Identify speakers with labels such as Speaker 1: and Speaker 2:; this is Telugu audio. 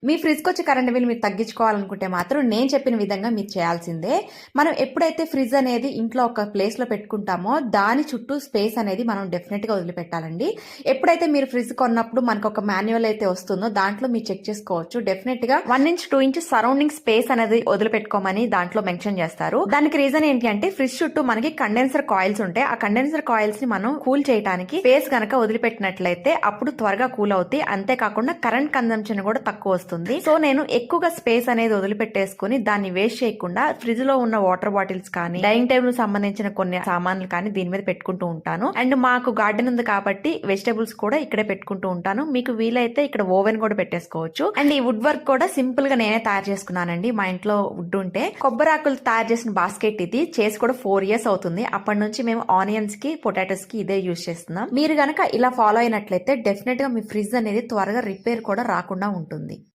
Speaker 1: మీ ఫ్రిడ్జ్కి వచ్చే కరెంట్ బిల్ మీరు తగ్గించుకోవాలనుకుంటే మాత్రం నేను చెప్పిన విధంగా మీరు చేయాల్సిందే. మనం ఎప్పుడైతే ఫ్రిడ్జ్ అనేది ఇంట్లో ఒక ప్లేస్లో పెట్టుకుంటామో దాని చుట్టూ స్పేస్ అనేది మనం డెఫినెట్గా వదిలిపెట్టాలండి. ఎప్పుడైతే మీరు ఫ్రిడ్జ్ కొన్నప్పుడు మనకు ఒక మాన్యువల్ అయితే వస్తుందో దాంట్లో మీరు చెక్ చేసుకోవచ్చు. డెఫినెట్గా 1 ఇంచ్ 2 ఇంచ్ సరౌండింగ్ స్పేస్ అనేది వదిలిపెట్టుకోమని దాంట్లో మెన్షన్ చేస్తారు. దానికి రీజన్ ఏంటి అంటే ఫ్రిడ్జ్ చుట్టూ మనకి కండెన్సర్ కాయిల్స్ ఉంటాయి. ఆ కండెన్సర్ కాయిల్స్ ని మనం కూల్ చేయడానికి స్పేస్ కనుక వదిలిపెట్టినట్లయితే అప్పుడు త్వరగా కూల్ అవుతాయి. అంతేకాకుండా కరెంట్ కన్జంప్షన్ కూడా తక్కువ వస్తుంది. సో నేను ఎక్కువగా స్పేస్ అనేది వదిలిపెట్టేసుకుని దాన్ని వేస్ట్ చేయకుండా ఫ్రిడ్జ్ లో ఉన్న వాటర్ బాటిల్స్ కానీ డైనింగ్ టేబుల్ సంబంధించిన కొన్ని సామాన్లు కానీ దీని మీద పెట్టుకుంటూ ఉంటాను. అండ్ మాకు గార్డెన్ ఉంది కాబట్టి వెజిటేబుల్స్ కూడా ఇక్కడే పెట్టుకుంటూ ఉంటాను. మీకు వీలైతే ఇక్కడ ఓవెన్ కూడా పెట్టేసుకోవచ్చు. అండ్ ఈ వుడ్ వర్క్ కూడా సింపుల్ గా నేనే తయారు చేసుకున్నానండి. మా ఇంట్లో వుడ్ ఉంటే కొబ్బరాకులు తయారు చేసిన బాస్కెట్ ఇది చేసి కూడా 4 years అవుతుంది. అప్పటి నుంచి మేము ఆనియన్స్ కి పొటాటోస్ కి ఇదే యూజ్ చేస్తున్నాం. మీరు గనక ఇలా ఫాలో అయినట్లయితే డెఫినెట్ గా మీ ఫ్రిడ్జ్ అనేది త్వరగా రిపేర్ కూడా రాకుండా ఉంటుంది.